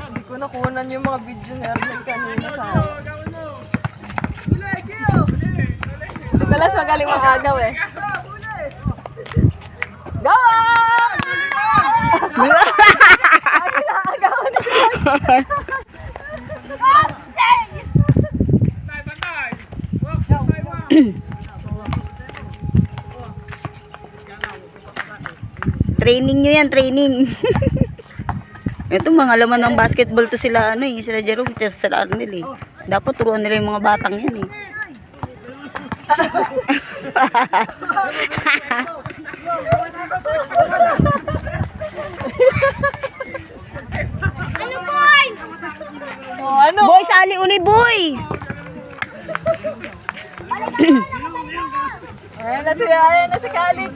Hindi ko nakunan yung mga video ni Arnel kanina sa si Balas magaling makagaw eh. Go! Training nyo yan, training. Ito mga laman ng basketball to sila ano eh, sila Jerome, sila Arnel eh. Dapat turuan nila yung mga batang yan eh. Ano points? Oh, ano? Boy, sali uli boy! Ayan na si Calix.